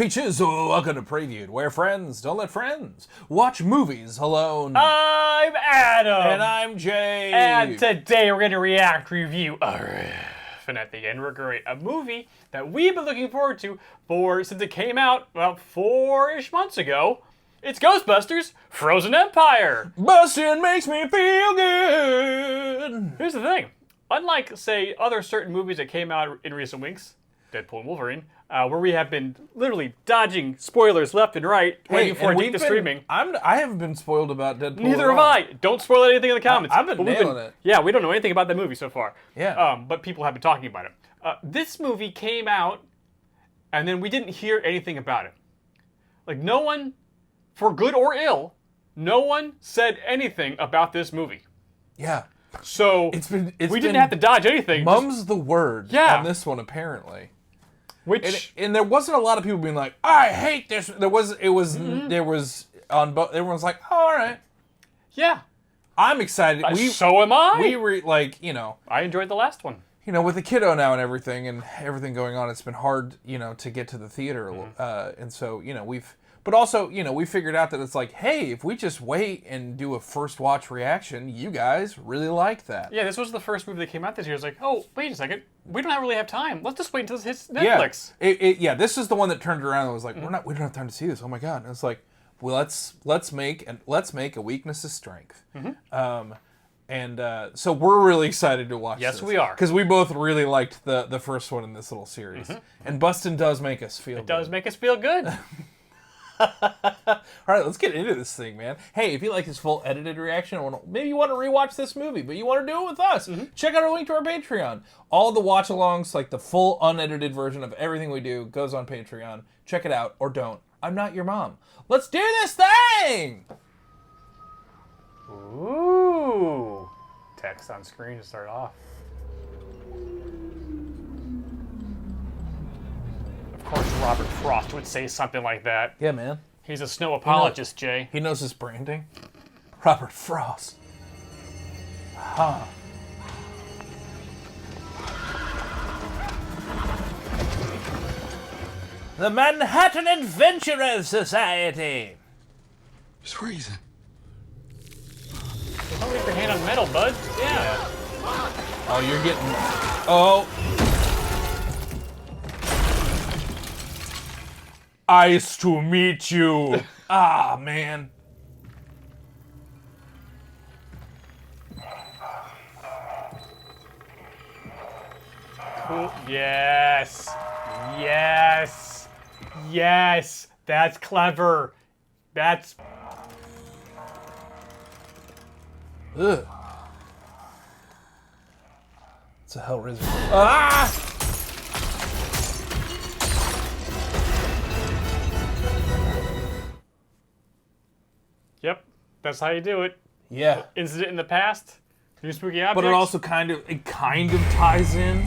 Peaches, welcome to Previewed, where friends don't let friends watch movies alone. I'm Adam. And I'm Jay. And today we're going to react, review, riff, and at the end we're going to rate a movie that we've been looking forward to since it came out about 4-ish months ago. It's Ghostbusters Frozen Empire. Bustin' makes me feel good. Here's the thing. Unlike, say, other certain movies that came out in recent weeks, Deadpool and Wolverine, where we have been literally dodging spoilers left and right, waiting for it to get to streaming. I haven't been spoiled about Deadpool. Neither have I. Don't spoil anything in the comments. I've been nailing it. Yeah, we don't know anything about that movie so far. Yeah. But people have been talking about it. This movie came out, and then we didn't hear anything about it. Like, no one, for good or ill, no one said anything about this movie. Yeah. So we didn't have to dodge anything. Mum's the word on this one, apparently. And there wasn't a lot of people being like, I hate this. There was on both. Everyone's like, oh, all right. Yeah. I'm excited. So am I. I enjoyed the last one. With the kiddo now and everything going on, it's been hard, to get to the theater. And so, we figured out that it's like, hey, if we just wait and do a first watch reaction, you guys really like that. Yeah, this was the first movie that came out this year. It's like, oh, wait a second. We don't really have time. Let's just wait until this hits Netflix. Yeah, this is the one that turned around and was like, we don't have time to see this. Oh my God. And it's like, well, let's make a weakness a strength. So we're really excited to watch this. Yes, we are. Because we both really liked the first one in this little series. And Bustin' does make us feel good. It does make us feel good. All right, let's get into this thing, man. Hey, if you like this full edited reaction, maybe you want to rewatch this movie, but you want to do it with us, check out our link to our Patreon. All the watch-alongs, like the full unedited version of everything we do, goes on Patreon. Check it out, or don't. I'm not your mom. Let's do this thing! Ooh. Text on screen to start off. Of course, Robert Frost would say something like that. Yeah, man. He's a snow apologist, Jay. He knows his branding. Robert Frost. Huh. The Manhattan Adventurers Society. Just reason. Don't leave your hand on metal, bud. Yeah. Oh, you're getting... Oh. Nice to meet you. Ah, man. Cool. Yes. Yes. Yes. That's clever. That's... Ugh. It's a Hellraiser. Ah! Yep, that's how you do it. Yeah. Incident in the past, new spooky objects. But it also kind of ties in.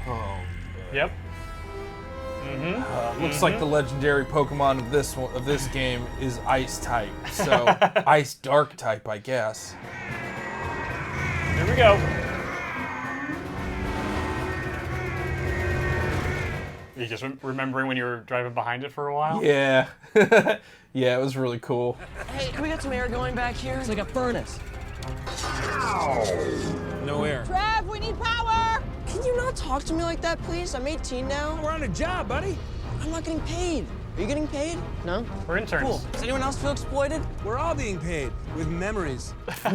Oh. Man. Yep. Looks like the legendary Pokemon of this game is Ice type, so Ice Dark type, I guess. Here we go. You just remembering when you were driving behind it for a while? Yeah. Yeah, it was really cool. Hey, can we get some air going back here? It's like a furnace. No air. Trev, we need power! Can you not talk to me like that, please? I'm 18 now. We're on a job, buddy. I'm not getting paid. Are you getting paid? No? We're interns. Cool. Does anyone else feel exploited? We're all being paid with memories. Yo.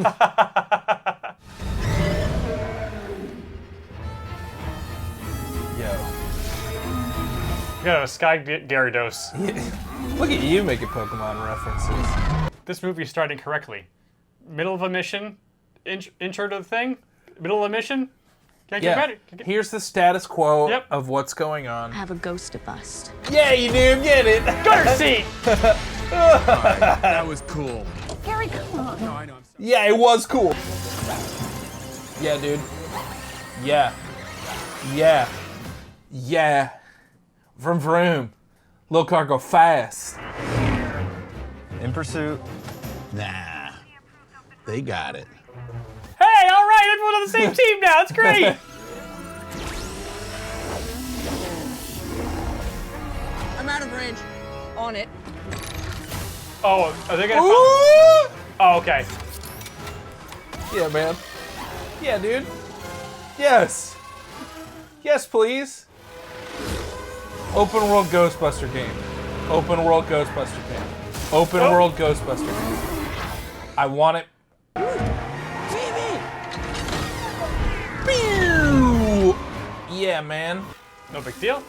You got a Sky Gyarados. Yeah. Look at you making Pokemon references. This movie's starting correctly. Middle of a mission, intro to the thing, middle of a mission. Can't get better. Here's the status quo of what's going on. I have a ghost to bust. Yeah, you do. Get it. Gutter seat! Right, that was cool. Gary, come on. No, I know. I'm sorry. Yeah, it was cool. Yeah, dude. Yeah. Yeah. Yeah. Vroom vroom. Little car go fast. In pursuit. Nah, they got it. Hey, all right, everyone on the same team now. It's great. I'm out of range. On it. Oh, are they gonna? Ooh! Oh, okay. Yeah, man. Yeah, dude. Yes. Yes, please. Open world Ghostbuster game. Open world Ghostbuster game. Open world Ghostbuster game. I want it. Yeah, man. No big deal.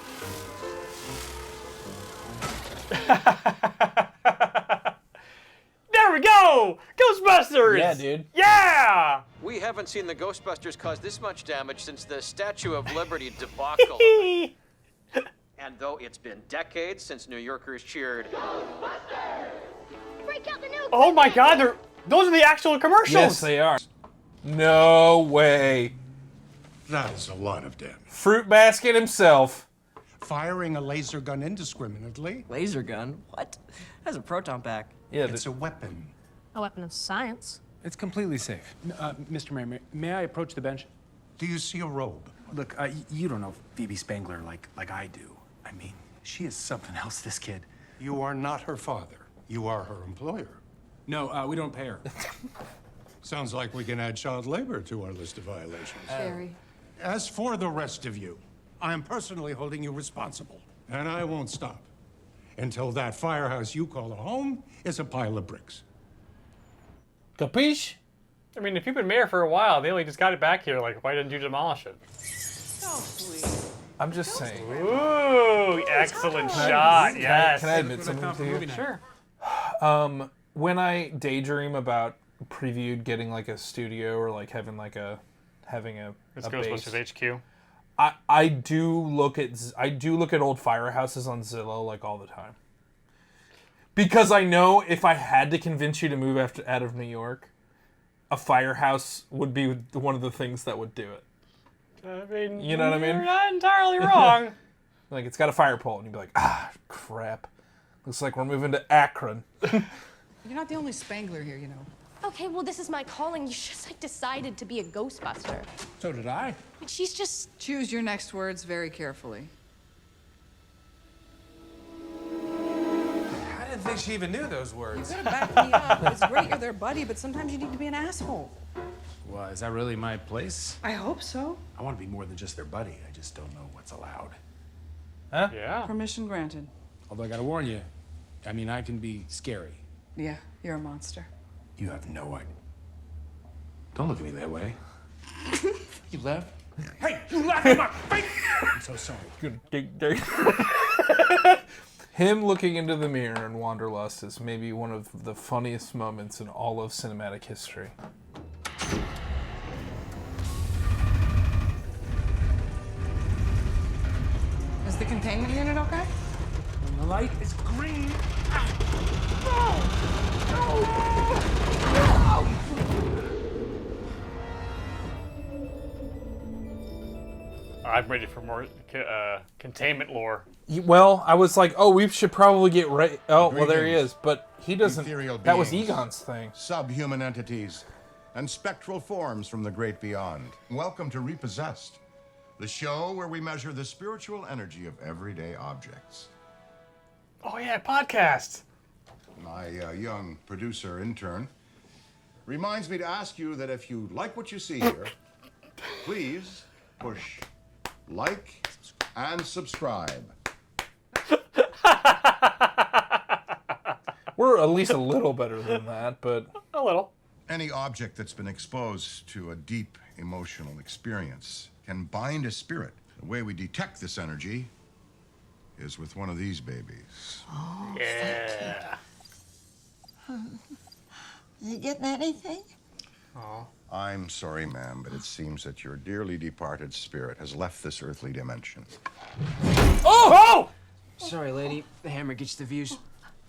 There we go! Ghostbusters! Yeah, dude. Yeah! We haven't seen the Ghostbusters cause this much damage since the Statue of Liberty debacle. And though it's been decades since New Yorkers cheered, Break out the new Oh my god, those are the actual commercials! Yes, they are. No way. That is a lot of damage. Fruit basket himself. Firing a laser gun indiscriminately, Laser gun? What? That's a proton pack. Yeah, it's a weapon. A weapon of science. It's completely safe. Mr. Mayor, may I approach the bench? Do you see a robe? Look, you don't know Phoebe Spangler like I do. I mean, she is something else, this kid. You are not her father. You are her employer. No, we don't pay her. Sounds like we can add child labor to our list of violations. Very. As for the rest of you, I am personally holding you responsible. And I won't stop until that firehouse you call a home is a pile of bricks. Capiche? I mean, if you've been mayor for a while, they only just got it back here, like, why didn't you demolish it? I'm just saying. Ooh, excellent shot, yes. Can I admit something to you? Sure. When I daydream about previewed getting like a studio or like having a It's a Ghostbusters base, HQ. I do look at old firehouses on Zillow like all the time. Because I know if I had to convince you to move out of New York, a firehouse would be one of the things that would do it. I mean, You know what I mean? You're not entirely wrong. Like it's got a fire pole, and you'd be like, ah, crap. Looks like we're moving to Akron. You're not the only Spangler here, you know. Okay, well, this is my calling. You just, like, decided to be a Ghostbuster. So did I. But she's just... Choose your next words very carefully. I didn't think she even knew those words. You gotta back me up. It's great you're their buddy, but sometimes you need to be an asshole. Well, is that really my place? I hope so. I want to be more than just their buddy. I just don't know what's allowed. Yeah. Permission granted. Although I gotta warn you, I mean, I can be scary. Yeah, you're a monster. You have no idea. Don't look at me that way. You left? Hey, you laughed in my face! I'm so sorry. Him looking into the mirror in Wanderlust is maybe one of the funniest moments in all of cinematic history. Is the containment unit okay? When the light is green. I'm ready for more containment lore. Well, I was like, oh, we should probably get right. Oh, well, there he is. But he doesn't. Ethereal That was beings. Egon's thing. Subhuman entities and spectral forms from the great beyond. Welcome to Repossessed, the show where we measure the spiritual energy of everyday objects. Oh yeah, podcast. My young producer intern reminds me to ask you that if you like what you see here, please push like and subscribe. We're at least a little better than that, but A little. Any object that's been exposed to a deep emotional experience can bind a spirit. The way we detect this energy is with one of these babies. Yeah. You getting anything? I'm sorry, ma'am, but it seems that your dearly departed spirit has left this earthly dimension. Oh! Sorry, lady. The hammer gets the views.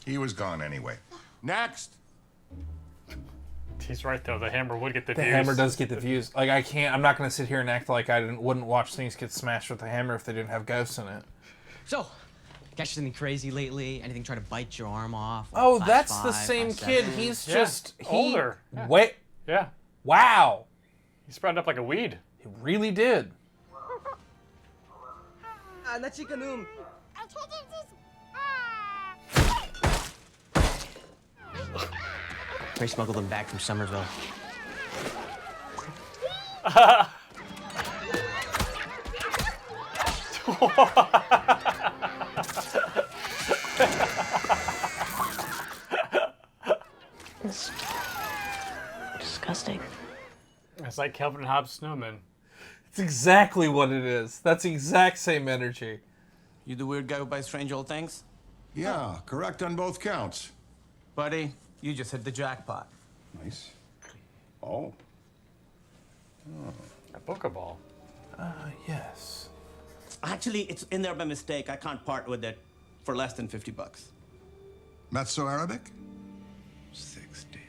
He was gone anyway. Next! He's right though. The hammer would get the the views. hammer does get the views. Like I'm not gonna sit here and act like wouldn't watch things get smashed with the hammer if they didn't have ghosts in it. So, catch anything crazy lately? Anything try to bite your arm off? Oh, Flash that's the 5, same Flash kid. 7? He's Yeah, just older. Yeah. Wait, Yeah. wow, He sprouted up like a weed. he really did. Nachikanoom. Ray smuggled them back from Somerville. It's disgusting. It's like Calvin and Hobbes snowman. It's exactly what it is. That's the exact same energy. You the weird guy who buys strange old things? Yeah, correct on both counts. Buddy, you just hit the jackpot. Nice. Oh. A Pokeball. Yes. Actually, it's in there by mistake. I can't part with it for less than 50 bucks. Mezzo Arabic? 60.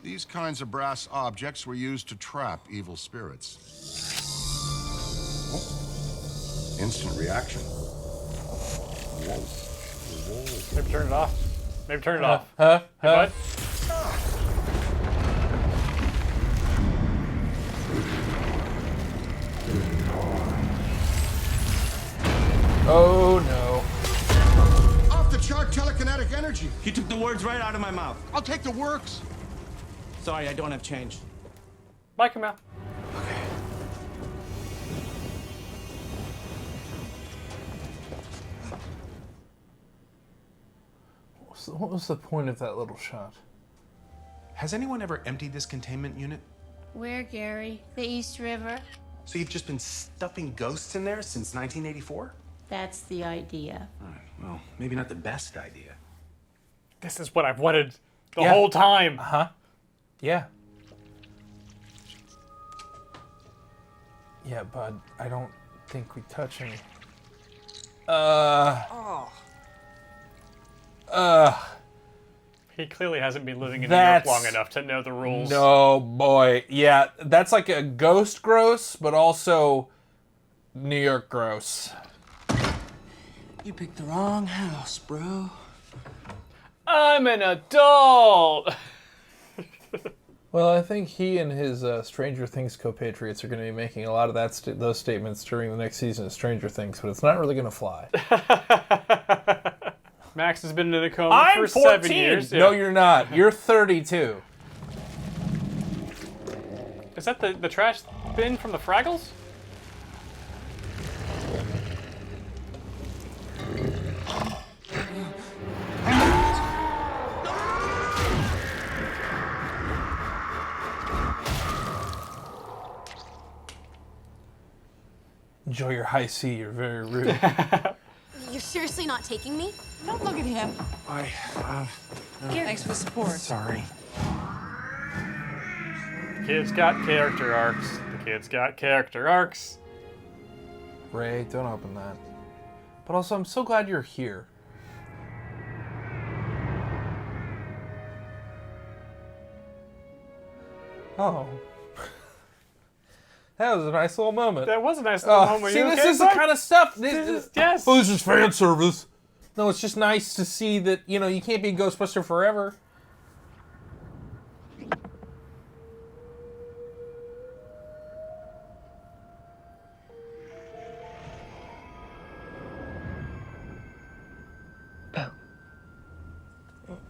These kinds of brass objects were used to trap evil spirits. Oh. Instant reaction. Whoa. Whoa. Maybe turn it off. Maybe turn it off. Huh? Hey, bud? Oh no. Off the chart telekinetic energy. You took the words right out of my mouth. I'll take the works. Sorry, I don't have change. Bye, Camille. What was the point of that little shot? Has anyone ever emptied this containment unit? Where, Gary? The East River? So you've just been stuffing ghosts in there since 1984? That's the idea. All right, well, maybe not the best idea. This is what I've wanted the whole time. Uh-huh. Yeah. Yeah, bud, I don't think we touch any. He clearly hasn't been living in New York long enough to know the rules. No, boy. Yeah, that's like a ghost gross, but also New York gross. You picked the wrong house, bro. I'm an adult. Well, I think he and his Stranger Things compatriots are going to be making a lot of those statements during the next season of Stranger Things, but it's not really going to fly. Max has been in a coma for 7 years. No, you're not. You're 32. Is that the trash bin from the Fraggles? Enjoy your high C. You're very rude. You're seriously not taking me? Don't look at him. Thanks for the support. Sorry. The kid's got character arcs. The kid's got character arcs. Ray, don't open that. But also, I'm so glad you're here. Oh. That was a nice little moment. That was a nice little moment. See, You this okay, is the bud? kind of stuff. Yes. Oh, this is fan service. No, it's just nice to see that, you know, you can't be a Ghostbuster forever.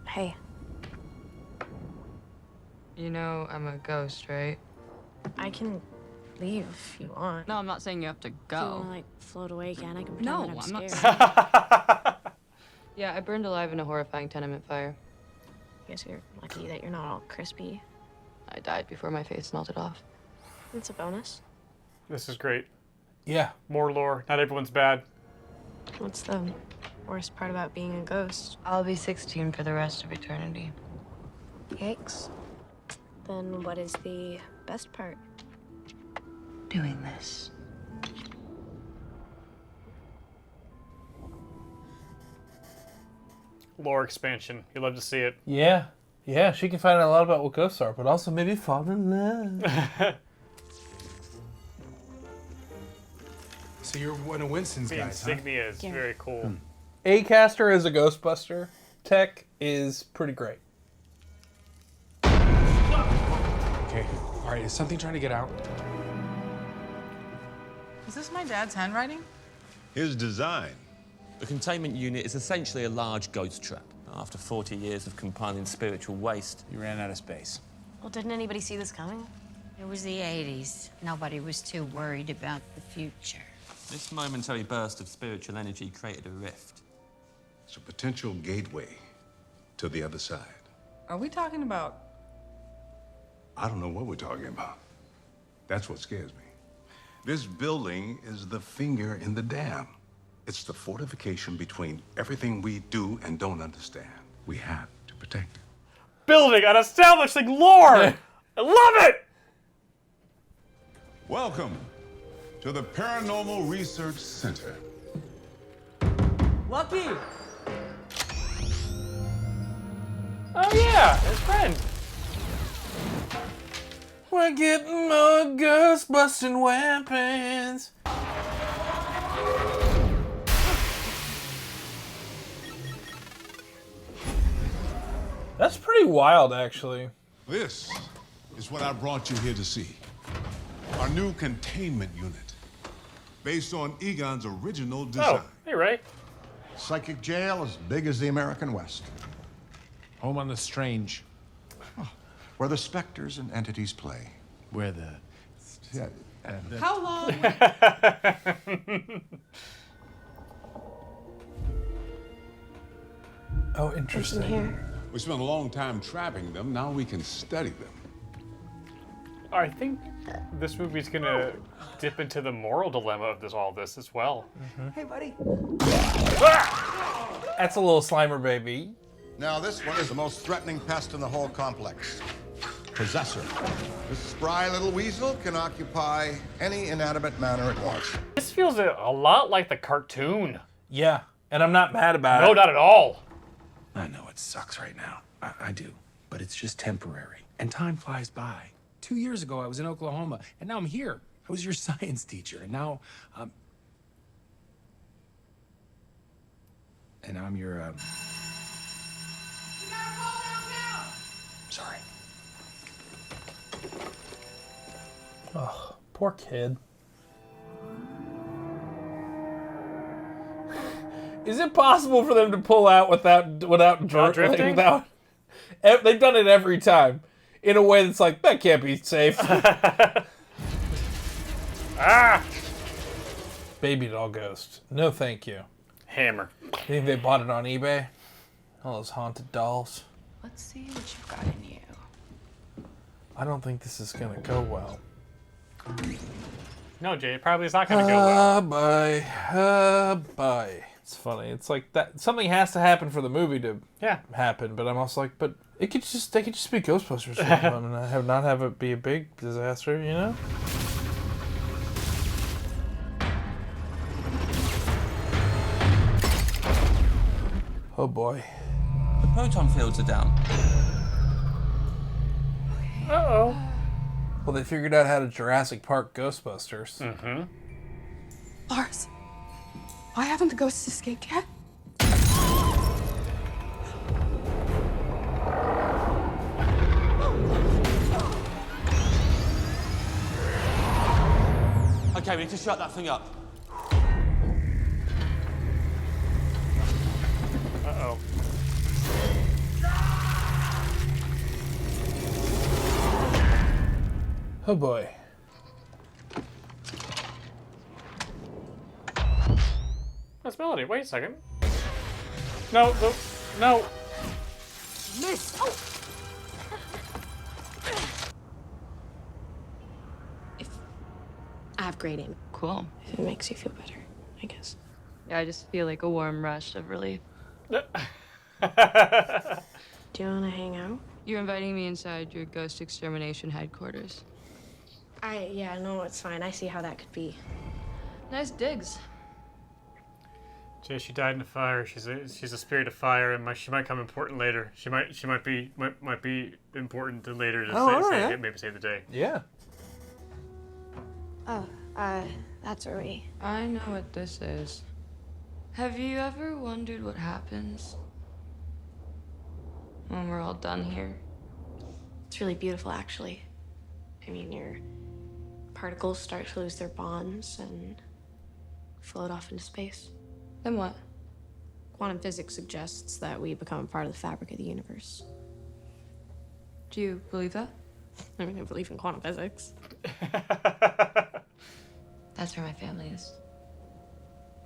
Hey. You know I'm a ghost, right? I can leave if you want. No, I'm not saying you have to If you want go. to, like, float away again, I can pretend No, that I'm I'm scared. not. Yeah, I burned alive in a horrifying tenement fire. Guess you're lucky that you're not all crispy. I died before my face melted off. It's a bonus. This is great. Yeah. More lore. Not everyone's bad. What's the worst part about being a ghost? I'll be 16 for the rest of eternity. Yikes. Then what is the best part? Doing this. Lore expansion. You love to see it. Yeah. Yeah, she can find out a lot about what ghosts are, but also maybe fall in love. So you're one of Winston's The guys, huh? insignia is very cool. Acaster as a Ghostbuster tech is pretty great. Okay, all right, is something trying to get out? Is this my dad's handwriting? His design. The containment unit is essentially a large ghost trap. after 40 years of compiling spiritual waste. You ran out of space. Well, didn't anybody see this coming? It was the 80s. Nobody was too worried about the future. This momentary burst of spiritual energy created a rift. It's a potential gateway to the other side. Are we talking about? I don't know what we're talking about. That's what scares me. This building is the finger in the dam. It's the fortification between everything we do and don't understand. We have to protect it. Building on establishing lore! I love it! Welcome to the Paranormal Research Center. Lucky! Oh yeah, his friend. We're getting more Ghostbusting weapons. That's pretty wild, actually. This is what I brought you here to see. Our new containment unit, based on Egon's original design. Oh, hey Ray. Psychic jail as big as the American West. Home on the strange. Where the specters and entities play. Where the... Yeah, How long? Oh, interesting. Here. we spent a long time trapping them. Now we can study them. I think this movie's gonna dip into the moral dilemma of all this as well. Hey, buddy. That's a little Slimer baby. Now this one is the most threatening pest in the whole complex. Possessor. This spry little weasel can occupy any inanimate matter it wants. This feels a lot like the cartoon. Yeah, and I'm not mad about it. No, not at all. I know it sucks right now. I do. But it's just temporary. And time flies by. 2 years ago, I was in Oklahoma, and now I'm here. I was your science teacher, and now, and I'm your, Sorry. Oh, poor kid. Is it possible for them to pull out without drifting? They've done it every time in a way that's like, that can't be safe. Ah! Baby doll ghost. No, thank you. Hammer. You think they bought it on eBay? All those haunted dolls. Let's see what you've got in you. I don't think this is gonna go well. No, Jay, it probably is not gonna go well. Bye. It's funny. It's like that. Something has to happen for the movie to happen. But I'm also like, but they could just be Ghostbusters and not have it be a big disaster, you know? Oh boy. The proton fields are down. Uh-oh. Well, they figured out how to Jurassic Park Ghostbusters. Mm-hmm. Lars, why haven't the ghosts escaped yet? Okay, we need to shut that thing up. Uh-oh. Oh boy. That's Melody. Wait a second. No. Miss! I have great aim. Cool. If it makes you feel better, I guess. Yeah, I just feel like a warm rush of relief. Do you want to hang out? You're inviting me inside your ghost extermination headquarters. Yeah, no, it's fine. I see how that could be. Nice digs. Jay, she died in a fire. She's a spirit of fire, and she might come important later. She might be important to later to maybe save the day. Yeah. Oh, that's where we... I know what this is. Have you ever wondered what happens when we're all done here? It's really beautiful, actually. I mean, your particles start to lose their bonds and float off into space. Then what? Quantum physics suggests that we become a part of the fabric of the universe. Do you believe that? I mean, I believe in quantum physics. That's where my family is.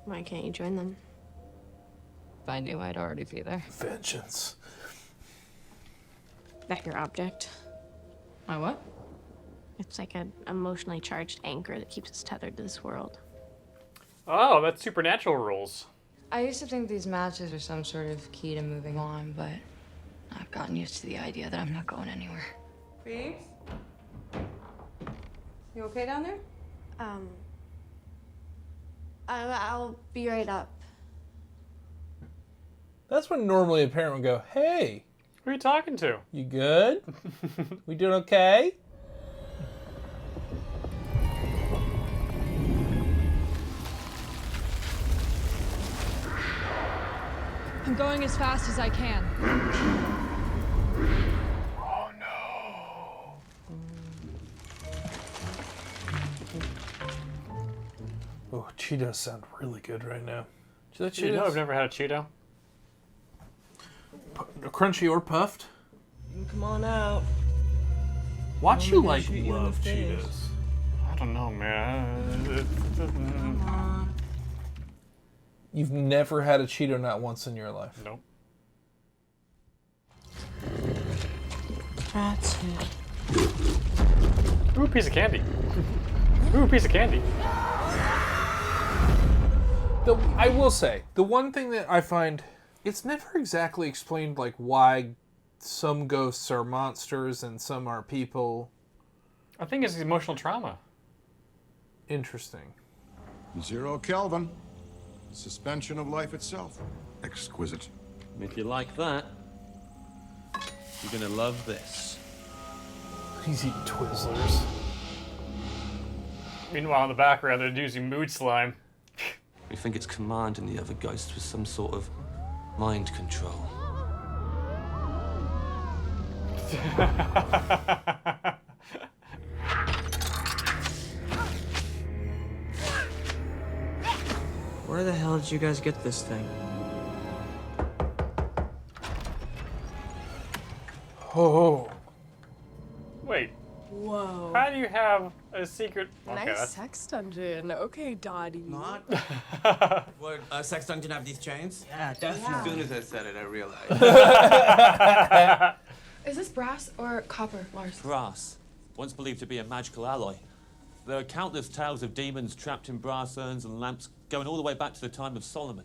Why can't you join them? If I knew, I'd already be there. Vengeance. That your object. My what? It's like an emotionally charged anchor that keeps us tethered to this world. Oh, that's supernatural rules. I used to think these matches are some sort of key to moving on, but I've gotten used to the idea that I'm not going anywhere. Babes? You okay down there? I'll be right up. That's when normally a parent would go, hey. Who are you talking to? You good? We doing okay? I'm going as fast as I can. Oh no. Oh, Cheetos sound really good right now. Do you like You know, Cheetos? I've never had a Cheeto. Crunchy or puffed? Come on out. Watch I'm you gonna like shoot you in the love face. Cheetos. I don't know, man. Come on. You've never had a Cheeto not once in your life. Nope. That's it. Ooh, piece of candy. Ooh, piece of candy. I will say, the one thing that I find, it's never exactly explained like why some ghosts are monsters and some are people. I think it's emotional trauma. Interesting. 0 Kelvin. Suspension of life itself. Exquisite. If you like that, you're gonna love this. He's eating Twizzlers. Meanwhile, in the background, they're using mood slime. We think it's commanding the other ghosts with some sort of mind control. Where the hell did you guys get this thing? Oh. Wait, Whoa. how do you have a secret? Nice that's- sex dungeon. Okay, Dottie. Not? What, sex dungeon have these chains? Yeah, definitely. As soon as I said it, I realized. Is this brass or copper, Lars? Brass, once believed to be a magical alloy. There are countless tales of demons trapped in brass urns and lamps going all the way back to the time of Solomon.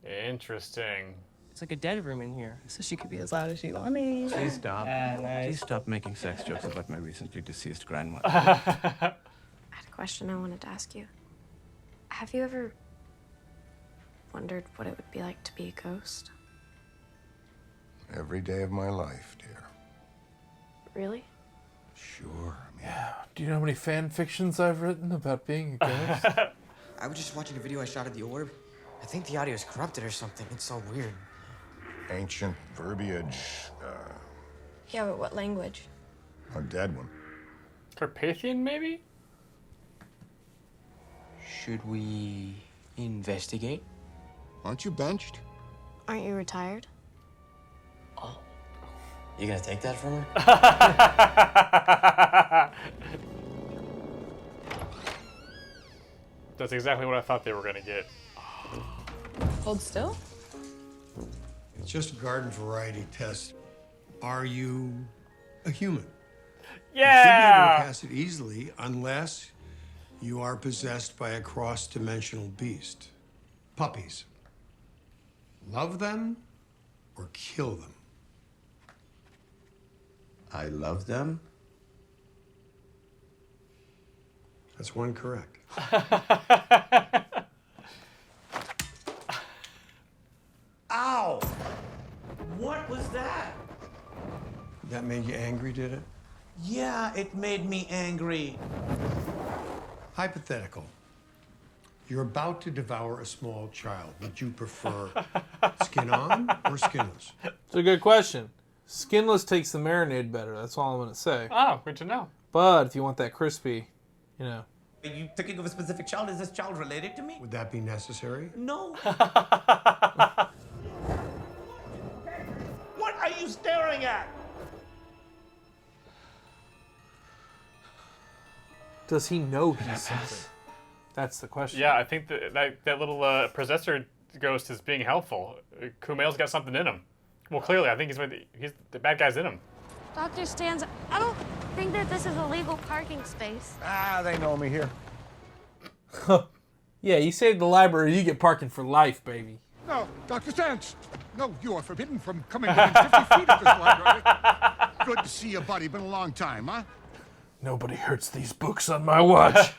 Interesting. It's like a dead room in here, so she could be as loud as she wants. I mean, Please stop. nice. Please stop making sex jokes about my recently deceased grandmother. I had a question I wanted to ask you. Have you ever wondered what it would be like to be a ghost? Every day of my life, dear. Really? Sure. Yeah. Do you know how many fan fictions I've written about being a ghost? I was just watching a video I shot of the orb. I think the audio is corrupted or something. It's so weird. Ancient verbiage. Yeah, but what language? A dead one. Carpathian, maybe? Should we investigate? Aren't you benched? Aren't you retired? You gonna take that from her? That's exactly what I thought they were gonna get. Hold still? It's just a garden variety test. Are you a human? You should be able Yeah! to pass it easily unless you are possessed by a cross-dimensional beast. Puppies. Love them or kill them? I love them. That's one correct. Ow! What was that? That made you angry, did it? Yeah, it made me angry. Hypothetical. You're about to devour a small child. Would you prefer skin on or skinless? It's a good question. Skinless takes the marinade better. That's all I'm going to say. Oh, good to know. But if you want that crispy, you know. Are you thinking of a specific child? Is this child related to me? Would that be necessary? No. Does he know he's something? That's the question. Yeah, I think that little possessor ghost is being helpful. Kumail's got something in him. Well, clearly, I think he's the bad guy's in him. Dr. Stans, I don't think that this is a legal parking space. Ah, they know me here. Yeah, you saved the library, you get parking for life, baby. No, Dr. Stans. No, you are forbidden from coming within 50 feet of this library. Good to see you, buddy. Been a long time, huh? Nobody hurts these books on my watch.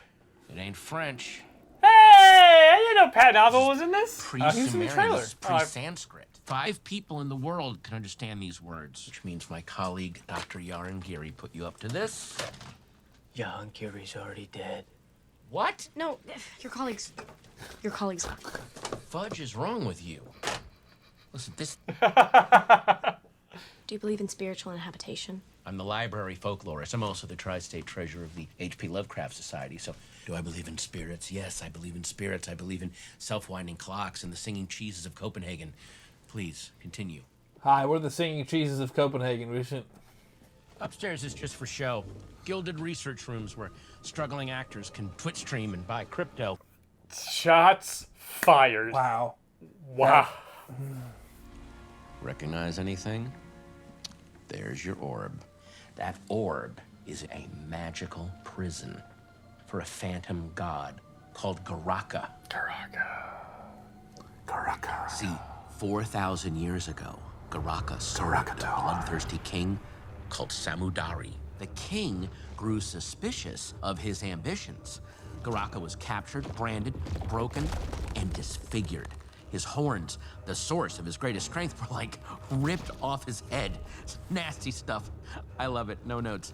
It ain't French. Hey, I didn't know Pat Novel was in this. He's in the trailer. Pre-Sanskrit. 5 people in the world can understand these words, which means my colleague, Dr. Yarangiri, put you up to this. Yarangiri's already dead. What? No, your colleagues. Your colleagues. Fudge is wrong with you. Listen, this... Do you believe in spiritual inhabitation? I'm the library folklorist. I'm also the tri-state treasurer of the H.P. Lovecraft Society. So, do I believe in spirits? Yes, I believe in spirits. I believe in self-winding clocks and the singing cheeses of Copenhagen. Please, continue. Hi, we're the singing cheeses of Copenhagen. We should... Upstairs is just for show. Gilded research rooms where struggling actors can Twitch stream and buy crypto. Shots fired. Wow. Wow. Recognize anything? There's your orb. That orb is a magical prison for a phantom god called Garaka. Garaka. See, 4,000 years ago, Garaka served a bloodthirsty king called Samudari. The king grew suspicious of his ambitions. Garaka was captured, branded, broken, and disfigured. His horns, the source of his greatest strength, were like ripped off his head. Nasty stuff. I love it. No notes.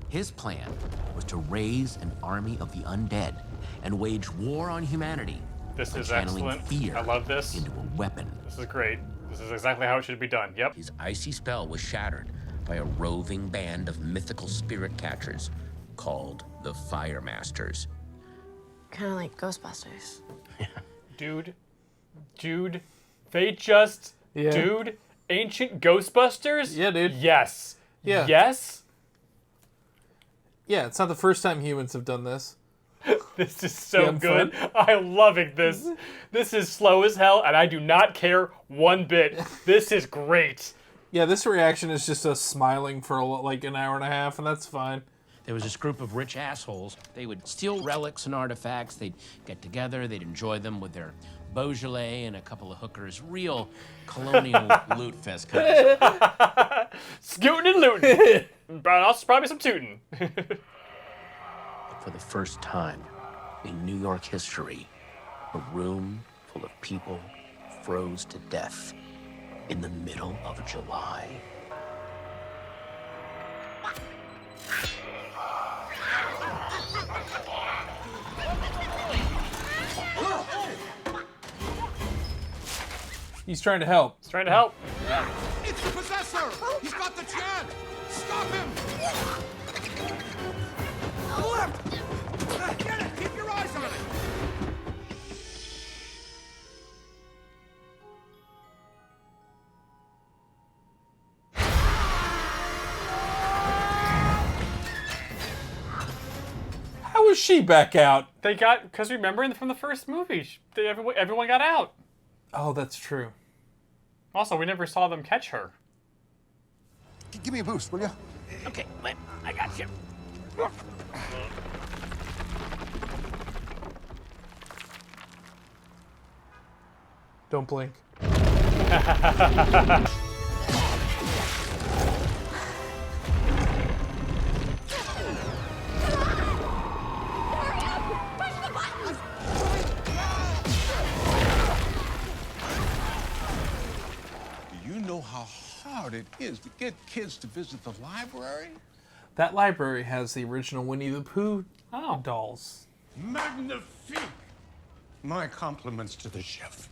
His plan was to raise an army of the undead and wage war on humanity. This by is channeling excellent. fear I love this. into a weapon. This is great. This is exactly how it should be done. Yep. His icy spell was shattered by a roving band of mythical spirit catchers called the Fire Masters. Kind of like Ghostbusters. Dude, they just, ancient Ghostbusters? Yeah, dude. Yes. Yeah. Yes? Yeah, it's not the first time humans have done this. This is so good. I'm loving this. This is slow as hell, and I do not care one bit. This is great. Yeah, this reaction is just us smiling for like an hour and a half, and that's fine. There was this group of rich assholes. They would steal relics and artifacts. They'd get together. They'd enjoy them with their Beaujolais and a couple of hookers. Real colonial loot fest kind of. Scooting and looting. But also probably some tooting. For the first time in New York history, a room full of people froze to death in the middle of July. He's trying to help. He's trying to help. It's the possessor! He's got the chance! Stop him! Left! Get it! Keep your eyes on it! How is she back out? They got, because remember from the first movie, everyone got out. Oh, that's true. Also, we never saw them catch her. Give me a boost, will you? Okay, I got you. Don't blink. Do you know how hard it is to get kids to visit the library? That library has the original Winnie the Pooh dolls. Magnifique! My compliments to the chef.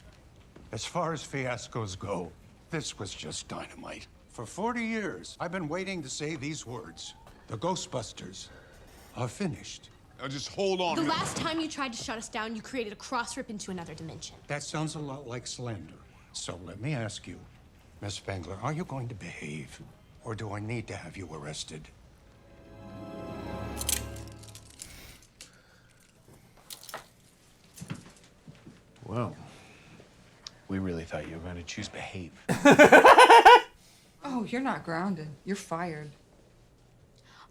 As far as fiascos go, this was just dynamite. For 40 years, I've been waiting to say these words. The Ghostbusters are finished. Now just hold on. The last time you tried to shut us down, you created a cross rip into another dimension. That sounds a lot like slander. So let me ask you, Miss Spangler, are you going to behave? Or do I need to have you arrested? Well, we really thought you were going to choose behave. Oh, you're not grounded. You're fired.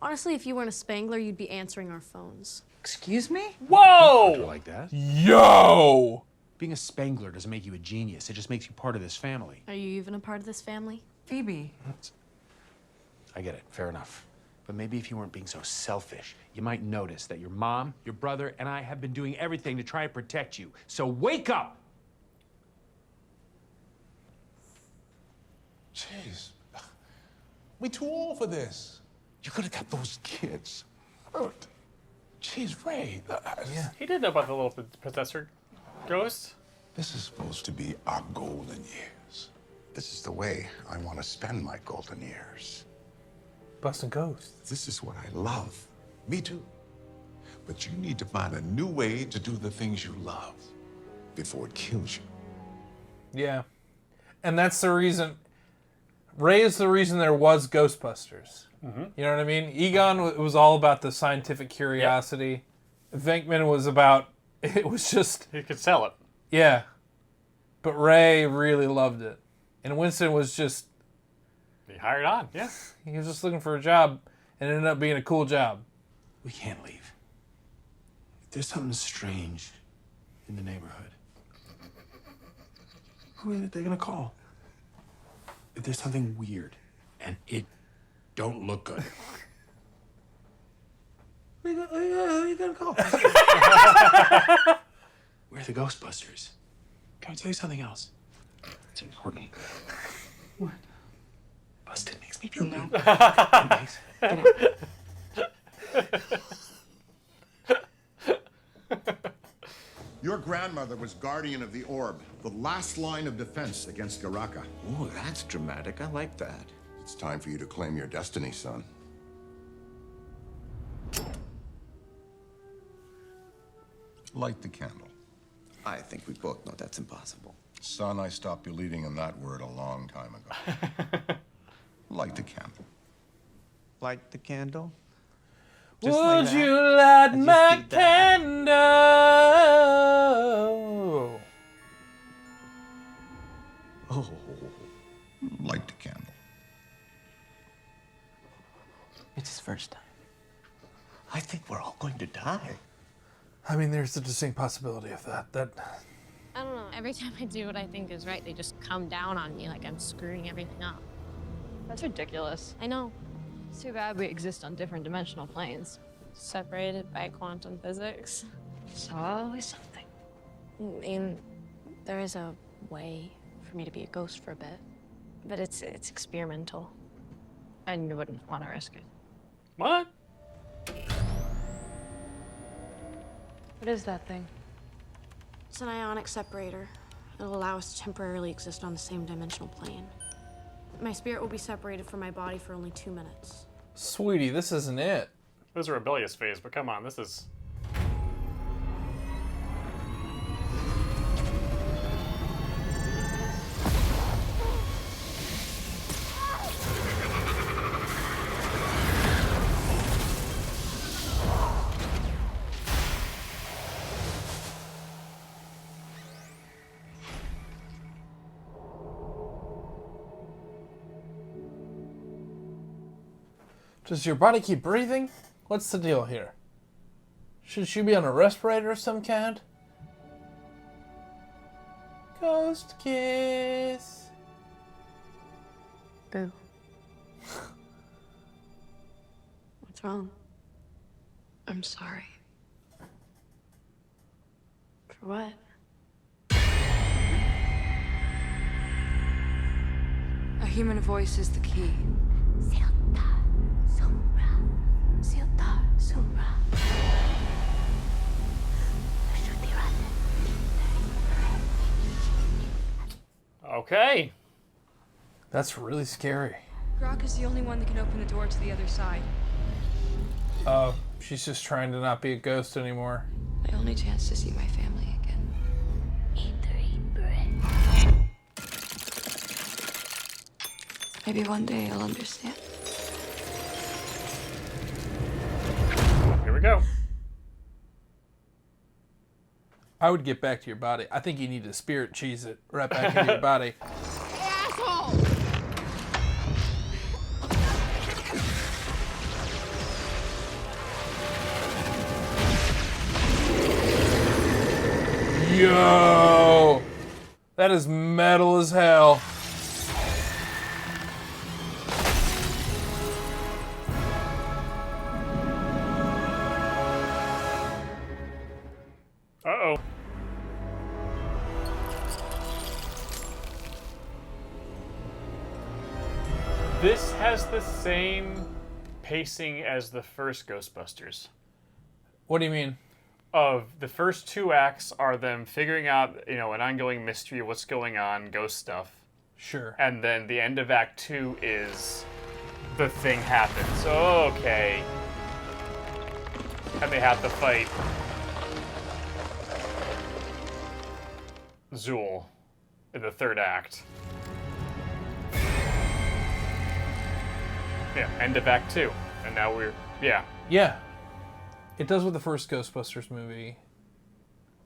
Honestly, if you weren't a Spangler, you'd be answering our phones. Excuse me? Whoa! Like that? Yo! Being a Spangler doesn't make you a genius. It just makes you part of this family. Are you even a part of this family? Phoebe. I get it. Fair enough. But maybe if you weren't being so selfish, you might notice that your mom, your brother, and I have been doing everything to try and protect you. So wake up! Jeez. We too old for this. You could have got those kids hurt. Jeez, Ray. Yeah. He did know about the little possessor ghost. This is supposed to be our golden years. This is the way I want to spend my golden years. Busting ghosts. This is what I love. Me too. But you need to find a new way to do the things you love before it kills you. Yeah. And that's the reason... Ray is the reason there was Ghostbusters. Mm-hmm. You know what I mean? Egon was all about the scientific curiosity. Yep. Venkman was about... It was just... He could sell it. Yeah. But Ray really loved it. And Winston was just... He hired on, yeah. He was just looking for a job, and it ended up being a cool job. We can't leave. There's something strange in the neighborhood. Who are they gonna call? If there's something weird, and it don't look good. Who are you gonna call? We're the Ghostbusters. Can I tell you something else? It's important. What? Busted makes me feel good. Thanks. Your grandmother was guardian of the orb, the last line of defense against Garaka. Ooh, that's dramatic. I like that. It's time for you to claim your destiny, son. Light the candle. I think we both know that's impossible. Son, I stopped believing in that word a long time ago. Light the candle. Light the candle? Would you light my candle? Oh, light the candle. It's his first time. I think we're all going to die. I mean, there's a distinct possibility of that. I don't know. Every time I do what I think is right, they just come down on me like I'm screwing everything up. That's ridiculous. I know. It's too bad we exist on different dimensional planes. Separated by quantum physics. It's always something. I mean, there is a way for me to be a ghost for a bit, but it's experimental. And you wouldn't want to risk it. What? What is that thing? It's an ionic separator. It'll allow us to temporarily exist on the same dimensional plane. My spirit will be separated from my body for only 2 minutes. Sweetie, this isn't it. This is a rebellious phase, but come on, this is... Does your body keep breathing? What's the deal here? Should she be on a respirator of some kind? Ghost kiss. Boo. What's wrong? I'm sorry. For what? A human voice is the key. Okay. That's really scary. Grok is the only one that can open the door to the other side. Oh, she's just trying to not be a ghost anymore. My only chance to see my family again. Maybe one day I'll understand. Here we go. I would get back to your body. I think you need to spirit cheese it right back into your body. Asshole! Yo! That is metal as hell. Uh-oh. This has the same pacing as the first Ghostbusters. What do you mean? Of the first 2 acts are them figuring out, an ongoing mystery of what's going on, ghost stuff. Sure. And then the end of Act 2 is the thing happens. Okay. And they have to fight Zool in the 3rd act. Yeah, end of Act 2. And now yeah. Yeah. It does with the first Ghostbusters movie.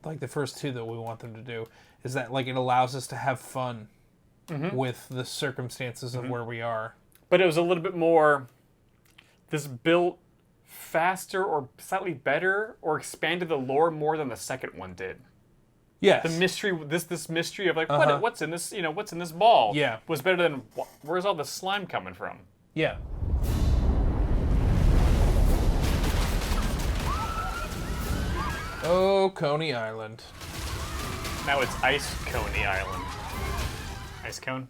Like the first 2 that we want them to do. Is that like it allows us to have fun with the circumstances of where we are. But it was a little bit more, this built faster or slightly better or expanded the lore more than the second one did. Yes. The mystery, this mystery of like, what's in this, what's in this ball? Yeah. Was better than, where's all the slime coming from? Yeah. Oh, Coney Island. Now it's Ice Coney Island. Ice cone?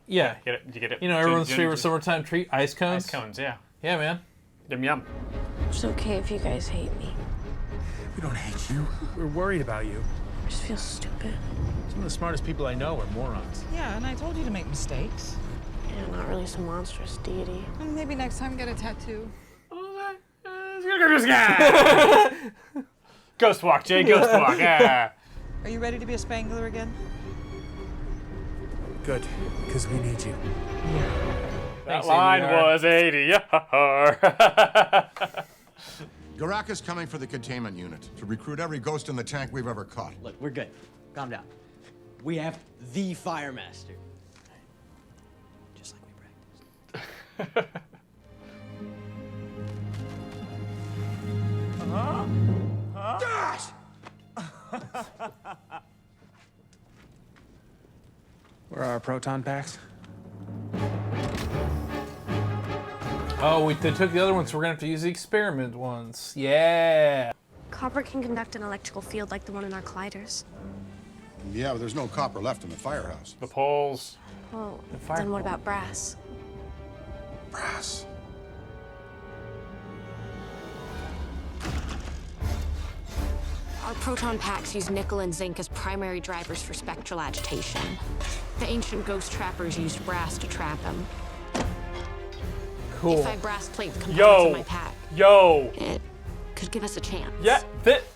Yeah. Get it? Did you get it? Everyone's Did you- favorite summertime treat, ice cones? Ice cones, yeah. Yeah, man. Yum yum. It's okay if you guys hate me. We don't hate you. We're worried about you. I just feel stupid. Some of the smartest people I know are morons. Yeah, and I told you to make mistakes. Yeah, not really some monstrous deity. And maybe next time get a tattoo. Ghost walk, Jay, ghost walk. Yeah. Are you ready to be a Spangler again? Good, because we need you. That line was ADR. Garaka's coming for the containment unit to recruit every ghost in the tank we've ever caught. Look, we're good. Calm down. We have the Fire Master. Just like we practiced. Gosh! Where are our proton packs? Oh, they took the other ones, so we're going to have to use the experiment ones. Yeah. Copper can conduct an electrical field like the one in our colliders. Yeah, but there's no copper left in the firehouse. The poles. Well, fire then what pole. about brass? Brass. Our proton packs use nickel and zinc as primary drivers for spectral agitation. The ancient ghost trappers used brass to trap them. Cool. If I brass plate the components in my pack, it could give us a chance. Yeah,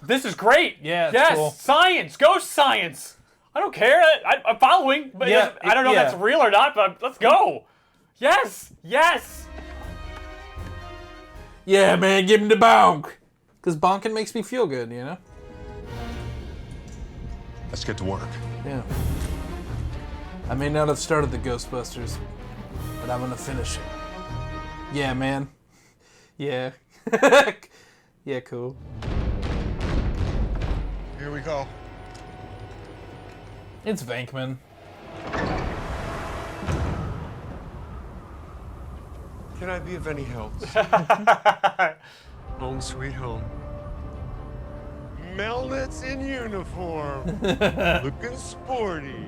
this is great. Yeah, it's yes, cool. science, ghost science. I don't care. I'm following, but Yeah, I don't know yeah. if that's real or not. But let's go. Yes, yes. Yeah, man, give him the bonk. Because bonking makes me feel good, you know? Let's get to work. Yeah. I may not have started the Ghostbusters, but I'm gonna finish it. Yeah, man. Yeah. Yeah, cool. Here we go. It's Venkman. Can I be of any help? Home sweet home. Melnitz in uniform. Looking sporty.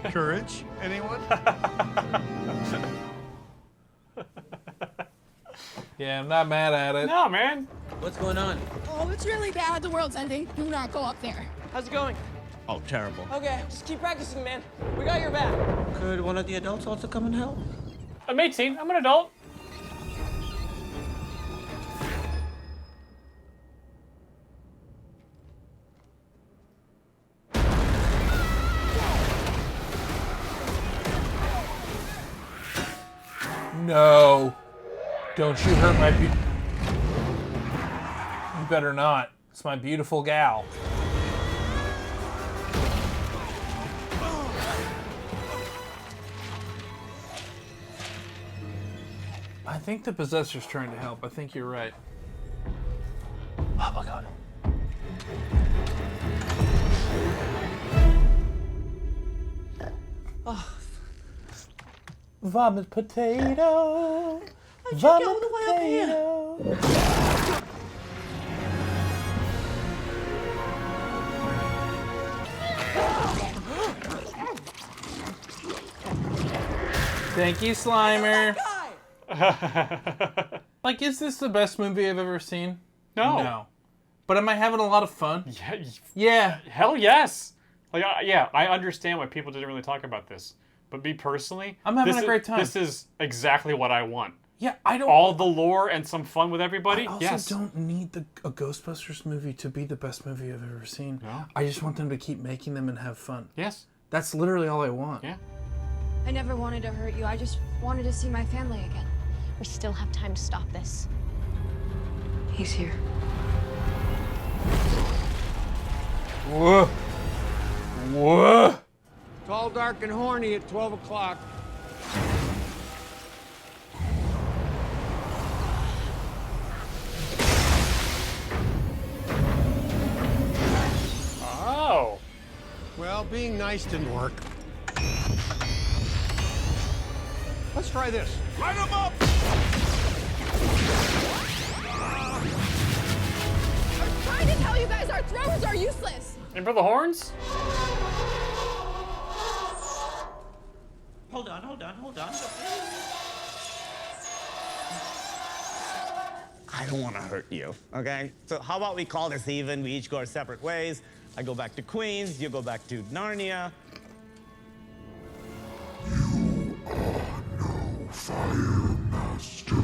Courage, anyone? Yeah, I'm not mad at it. No, man. What's going on? Oh, it's really bad. The world's ending. Do not go up there. How's it going? Oh, terrible. Okay, just keep practicing, man. We got your back. Could one of the adults also come and help? I'm 18. I'm an adult. No. Don't you hurt my better not. It's my beautiful gal. I think the possessor's trying to help. I think you're right. Oh my god. Oh. Vomit potato. Vomit potato. Thank you, Slimer. Like, is this the best movie I've ever seen? No. No. But am I having a lot of fun? Yeah. Yeah. Hell yes. Like, yeah, I understand why people didn't really talk about this. But me personally, I'm having a great time. This is exactly what I want. Yeah, I don't... All the lore and some fun with everybody, I also don't need a Ghostbusters movie to be the best movie I've ever seen. No. I just want them to keep making them and have fun. Yes. That's literally all I want. Yeah. I never wanted to hurt you. I just wanted to see my family again. We still have time to stop this. He's here. Whoa. Whoa. It's all dark and horny at 12 o'clock. Oh. Well, being nice didn't work. Let's try this. Light him up! I'm trying to tell you guys our throwers are useless. And for the horns? Hold on. I don't want to hurt you, okay? So how about we call this even? We each go our separate ways. I go back to Queens, you go back to Narnia. Fire Master.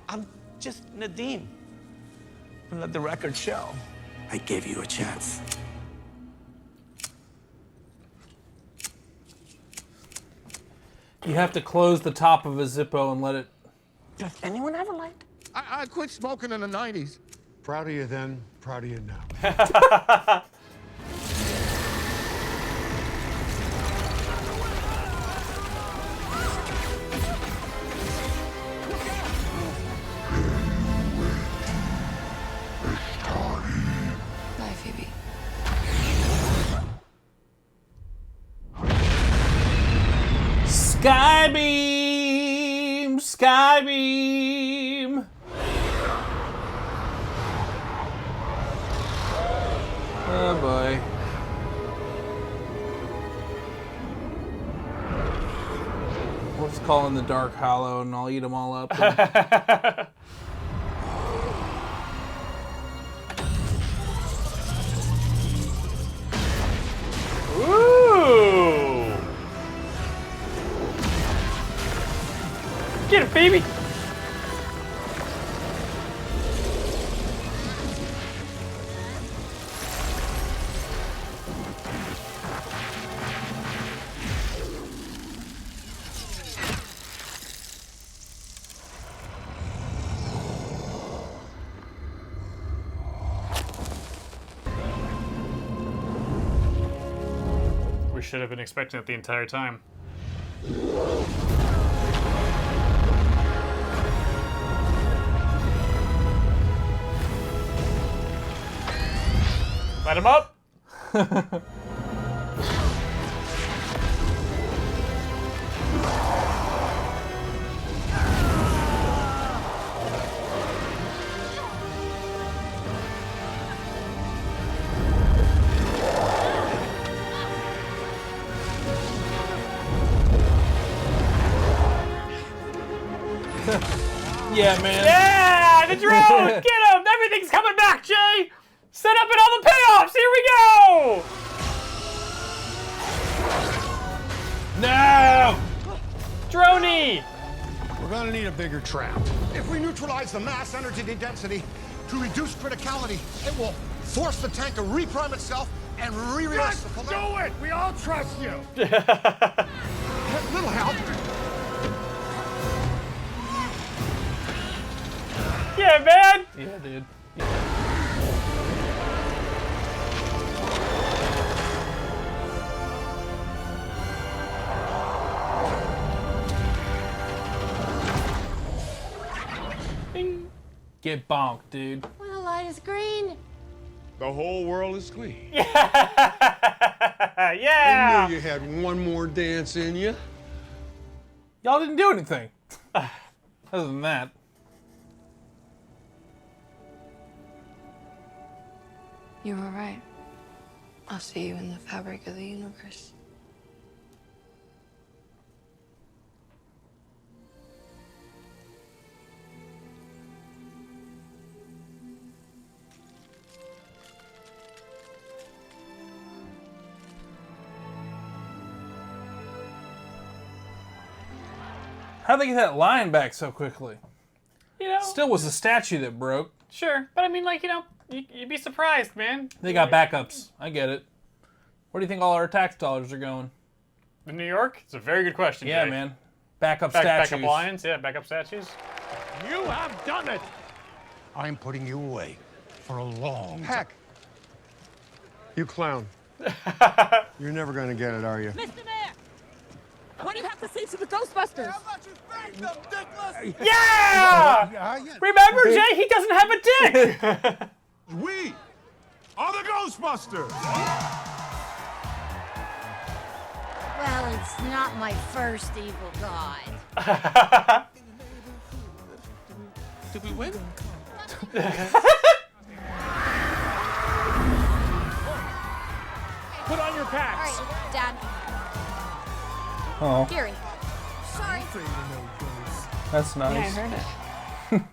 I'm just Nadine. And let the record show. I gave you a chance. You have to close the top of a Zippo and let it... Does anyone ever like? I quit smoking in the 90s. Proud of you then, proud of you now. Bye, Phoebe. Skybeam! Skybeam! Oh boy. Let's call in the Dark Hollow and I'll eat them all up. Ooh! Get it, baby! We should have been expecting it the entire time. Light him up! Yeah, man. Yeah! The drone! Get him! Everything's coming back, Jay! Set up and all the payoffs! Here we go! No! Droney! We're gonna need a bigger trap. If we neutralize the mass energy density to reduce criticality, it will force the tank to reprime itself and re-release the Do it! We all trust you! Little help. Yeah, man! Yeah, dude. Get bonked, dude. When the light is green. The whole world is clean. Yeah. I knew you had one more dance in you. Y'all didn't do anything. Other than that. You were right. I'll see you in the fabric of the universe. How'd they get that lion back so quickly? You know? Still was a statue that broke. Sure, but I mean, like, you know, you'd be surprised, man. They got backups. I get it. Where do you think all our tax dollars are going? In New York? It's a very good question, Yeah, Jay. man. Backup statues. Backup lions? Yeah, backup statues. You have done it. I'm putting you away for a long Heck. You clown. You're never gonna get it, are you? Mr. Mayor! What do you have to say to the Ghostbusters? Yeah! Remember, Jay? He doesn't have a dick! We are the Ghostbusters! Well, it's not my first evil god. Did we win? Put on your All packs. right, Dad. Oh, Gary. Sorry. that's nice. Yeah, I heard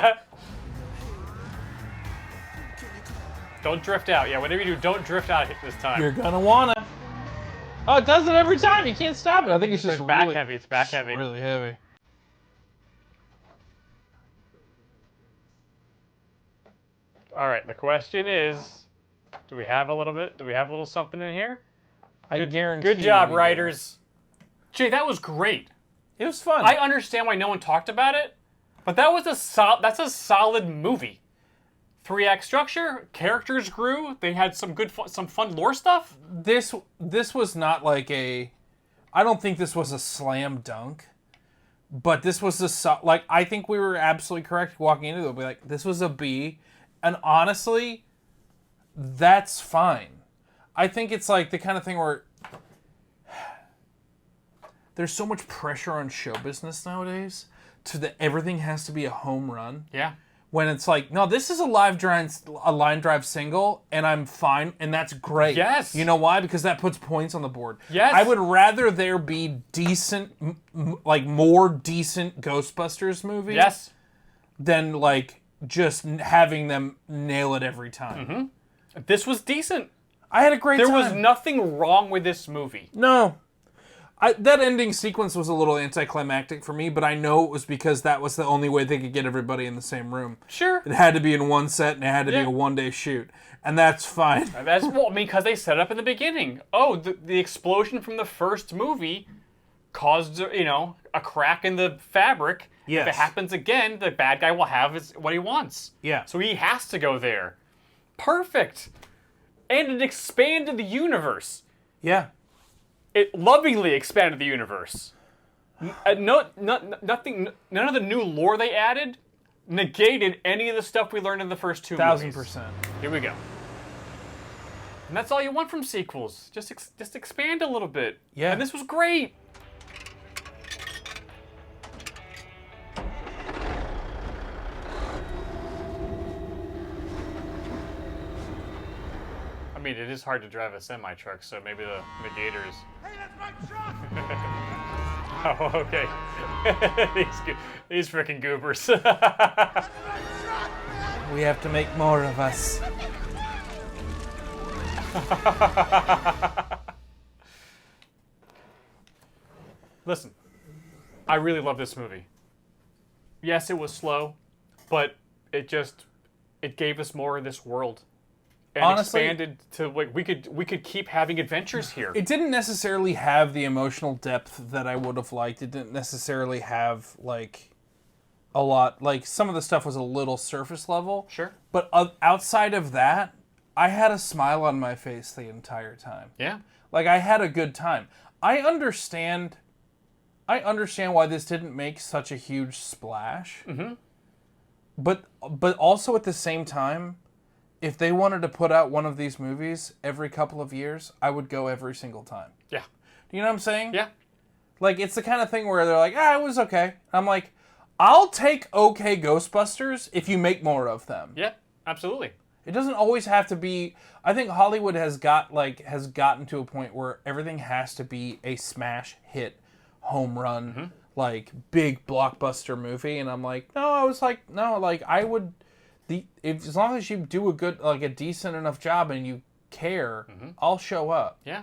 it. Don't drift out. Yeah, whatever you do, don't drift out this time. You're gonna wanna. Oh, it does it every time. You can't stop it. I think it's just back really, heavy. It's back heavy. really heavy. All right, the question is, do we have a little bit? Do we have a little something in here? I guarantee. Good job, we do. writers. Jay, that was great. It was fun. I understand why no one talked about it, but that was that's a solid movie. 3-act structure, characters grew, they had some good some fun lore stuff. This was not like a. I don't think this was a slam dunk, but this was like I think we were absolutely correct walking into it. Be like, this was a B, and honestly, that's fine. I think it's like the kind of thing where there's so much pressure on show business nowadays to that everything has to be a home run. Yeah. When it's like, no, this is a line drive single, and I'm fine, and that's great. Yes. You know why? Because that puts points on the board. Yes. I would rather there be decent, like more decent Ghostbusters movies. Yes. Than like just having them nail it every time. Mm-hmm. This was decent. I had a great time. There was nothing wrong with this movie. No. That ending sequence was a little anticlimactic for me, but I know it was because that was the only way they could get everybody in the same room. Sure. It had to be in one set, and it had to be a one-day shoot. And that's fine. That's, well, I mean, because they set up in the beginning. Oh, the explosion from the first movie caused, you know, a crack in the fabric. Yes. If it happens again, the bad guy will have what he wants. Yeah. So he has to go there. Perfect. And it expanded the universe. Yeah. It lovingly expanded the universe. Nothing. None of the new lore they added negated any of the stuff we learned in the first two movies. 1000%. Here we go. And that's all you want from sequels. Just expand a little bit. Yeah. And this was great. I mean, it is hard to drive a semi-truck, so maybe the gators. Hey, that's my truck! Oh, okay. these freaking goobers. We have to make more of us. Listen, I really love this movie. Yes, it was slow, but it gave us more of this world. And Honestly, expanded to like we could keep having adventures here. It didn't necessarily have the emotional depth that I would have liked. It didn't necessarily have like a lot. Like some of the stuff was a little surface level. Sure. But outside of that, I had a smile on my face the entire time. Yeah. Like I had a good time. I understand I understand why this didn't make such a huge splash. Mm-hmm. But also at the same time, if they wanted to put out one of these movies every couple of years, I would go every single time. Yeah. You know what I'm saying? Yeah. Like, it's the kind of thing where they're like, it was okay. I'm like, I'll take okay Ghostbusters if you make more of them. Yeah, absolutely. It doesn't always have to be... I think Hollywood has gotten to a point where everything has to be a smash hit, home run, like, big blockbuster movie. And I'm like, I would... as long as you do a decent enough job and you care, I'll show up. Yeah.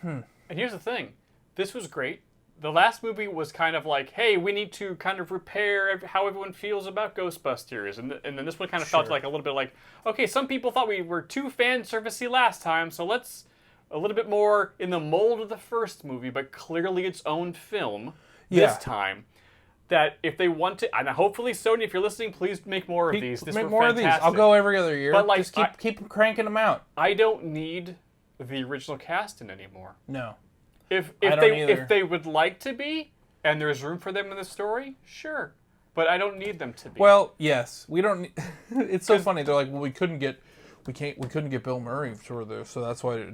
And here's the thing. This was great. The last movie was kind of like, hey, we need to kind of repair how everyone feels about Ghostbusters. And then this one kind of felt like a little bit like, okay, some people thought we were too fan servicey last time, so let's a little bit more in the mold of the first movie, but clearly its own film this time. That if they want to, and hopefully Sony, if you're listening, please make more of these. Make more of these. I'll go every other year. But just keep cranking them out. I don't need the original cast in anymore. No. If they would like to be, and there's room for them in the story, sure. But I don't need them to be. Well, yes, we don't. It's so funny. They're like, well, we couldn't get Bill Murray for this, so that's why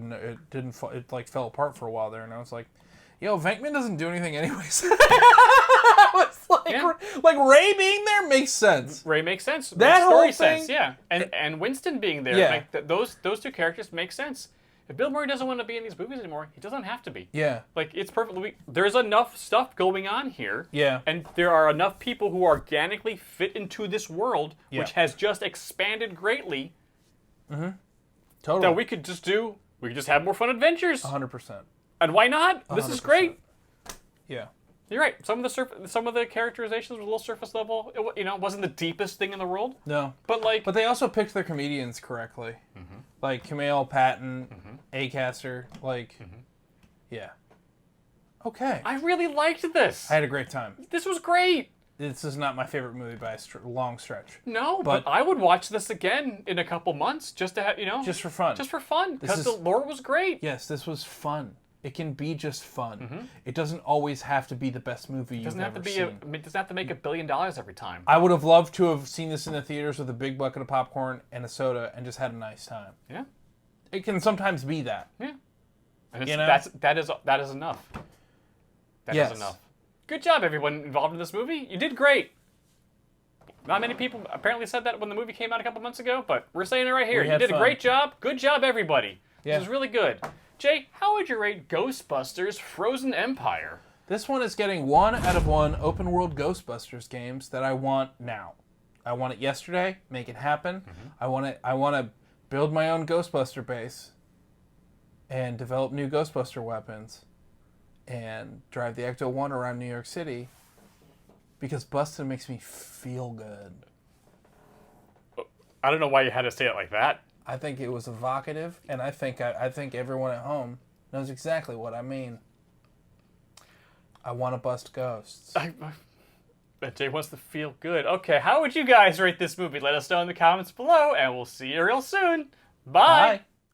it like fell apart for a while there. And I was like, yo, Venkman doesn't do anything anyways. It's like Ray being there makes sense. Ray makes sense. That story whole thing, sense, yeah. And Winston being there, like those two characters make sense. If Bill Murray doesn't want to be in these movies anymore, he doesn't have to be. Yeah. Like, it's perfectly... There's enough stuff going on here. Yeah. And there are enough people who organically fit into this world, which has just expanded greatly. Mm-hmm. Totally. That we could just have more fun adventures. 100%. And why not? This is great. Yeah. You're right. Some of the characterizations were a little surface level. It wasn't the deepest thing in the world. No. But they also picked their comedians correctly. Like Kumail Patton, Acaster, yeah. Okay. I really liked this. I had a great time. This was great. This is not my favorite movie by a long stretch. No, but I would watch this again in a couple months just to have, just for fun. Just for fun, because the lore was great. Yes, this was fun. It can be just fun. It doesn't always have to be the best movie you've ever seen. It doesn't have to make $1 billion every time. I would have loved to have seen this in the theaters with a big bucket of popcorn and a soda and just had a nice time. Yeah. It can sometimes be that. Yeah. And that is enough. That is enough. Good job, everyone involved in this movie. You did great. Not many people apparently said that when the movie came out a couple months ago, but we're saying it right here. You did a great job. Good job, everybody. This is really good. Jay, how would you rate Ghostbusters Frozen Empire? This one is getting 1 out of 1 open world Ghostbusters games that I want now. I want it yesterday. Make it happen. I want to build my own Ghostbuster base and develop new Ghostbuster weapons and drive the Ecto-1 around New York City because busting makes me feel good. I don't know why you had to say it like that. I think it was evocative, and I think everyone at home knows exactly what I mean. I want to bust ghosts. Jay wants to feel good. Okay, how would you guys rate this movie? Let us know in the comments below, and we'll see you real soon. Bye. Bye.